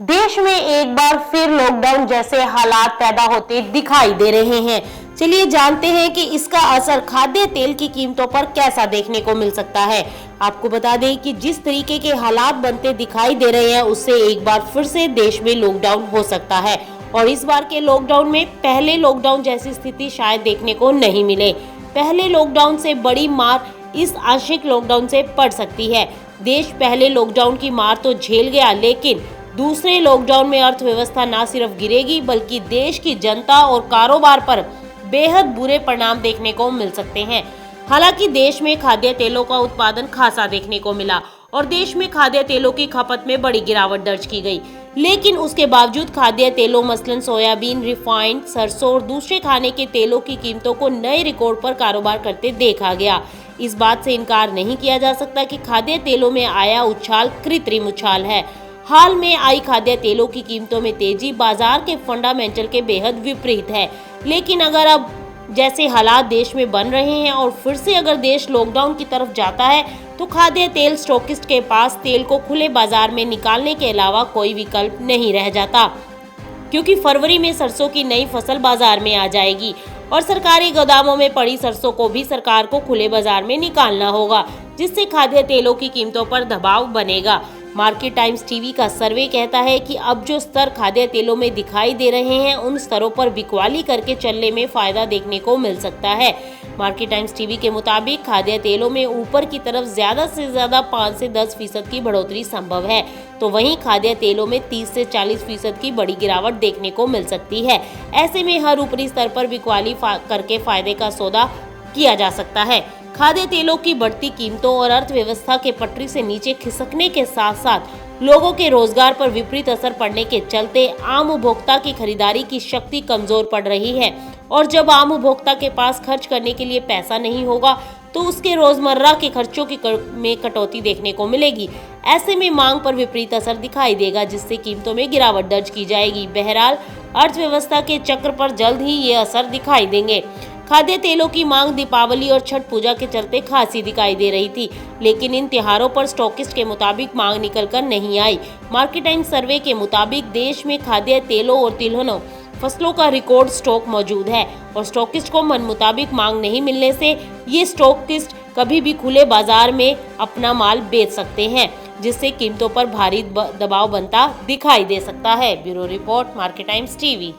देश में एक बार फिर लॉकडाउन जैसे हालात पैदा होते दिखाई दे रहे हैं। चलिए जानते हैं कि इसका असर खाद्य तेल की कीमतों पर कैसा देखने को मिल सकता है। आपको बता दें कि जिस तरीके के हालात बनते दिखाई दे रहे हैं उससे एक बार फिर से देश में लॉकडाउन हो सकता है और इस बार के लॉकडाउन में पहले लॉकडाउन जैसी स्थिति शायद देखने को नहीं मिले। पहले लॉकडाउन से बड़ी मार इस आंशिक लॉकडाउन से पड़ सकती है। देश पहले लॉकडाउन की मार तो झेल गया, लेकिन दूसरे लॉकडाउन में अर्थव्यवस्था न सिर्फ गिरेगी बल्कि देश की जनता और कारोबार पर बेहद बुरे परिणाम देखने को मिल सकते हैं। हालांकि देश में खाद्य तेलों का उत्पादन खासा देखने को मिला और देश में खाद्य तेलों की खपत में बड़ी गिरावट दर्ज की गई, लेकिन उसके बावजूद खाद्य तेलों मसलन सोयाबीन, रिफाइंड, सरसों और दूसरे खाने के तेलों की कीमतों को नए रिकॉर्ड पर कारोबार करते देखा गया। इस बात से इनकार नहीं किया जा सकता कि खाद्य तेलों में आया उछाल कृत्रिम उछाल है। हाल में आई खाद्य तेलों की कीमतों में तेजी बाजार के फंडामेंटल के बेहद विपरीत है, लेकिन अगर अब जैसे हालात देश में बन रहे हैं और फिर से अगर देश लॉकडाउन की तरफ जाता है तो खाद्य तेल स्टॉकिस्ट के पास तेल को खुले बाजार में निकालने के अलावा कोई विकल्प नहीं रह जाता, क्योंकि फरवरी में सरसों की नई फसल बाजार में आ जाएगी और सरकारी गोदामों में पड़ी सरसों को भी सरकार को खुले बाजार में निकालना होगा, जिससे खाद्य तेलों की कीमतों पर दबाव बनेगा। मार्केट टाइम्स टीवी का सर्वे कहता है कि अब जो स्तर खाद्य तेलों में दिखाई दे रहे हैं उन स्तरों पर बिकवाली करके चलने में फायदा देखने को मिल सकता है। मार्केट टाइम्स टीवी के मुताबिक खाद्य तेलों में ऊपर की तरफ ज्यादा से ज्यादा 5 से 10% की बढ़ोतरी संभव है, तो वहीं खाद्य तेलों में 30 से 40% की बड़ी गिरावट देखने को मिल सकती है। ऐसे में हर ऊपरी स्तर पर बिकवाली करके फायदे का सौदा किया जा सकता है। खाद्य तेलों की बढ़ती कीमतों और अर्थव्यवस्था के पटरी से नीचे खिसकने के साथ साथ लोगों के रोजगार पर विपरीत असर पड़ने के चलते आम उपभोक्ता की खरीदारी की शक्ति कमजोर पड़ रही है और जब आम उपभोक्ता के पास खर्च करने के लिए पैसा नहीं होगा तो उसके रोजमर्रा के खर्चों में कटौती देखने को मिलेगी। ऐसे में मांग पर विपरीत असर दिखाई देगा, जिससे कीमतों में गिरावट दर्ज की जाएगी। बहरहाल अर्थव्यवस्था के चक्र पर जल्द ही ये असर दिखाई देंगे। खाद्य तेलों की मांग दीपावली और छठ पूजा के चलते खासी दिखाई दे रही थी, लेकिन इन त्योहारों पर स्टॉकिस्ट के मुताबिक मांग निकलकर नहीं आई। मार्केट टाइम्स सर्वे के मुताबिक देश में खाद्य तेलों और तिलहनों फसलों का रिकॉर्ड स्टॉक मौजूद है और स्टॉकिस्ट को मन मुताबिक मांग नहीं मिलने से ये स्टॉकिस्ट कभी भी खुले बाजार में अपना माल बेच सकते हैं, जिससे कीमतों पर भारी दबाव बनता दिखाई दे सकता है। Bureau report, market times TV.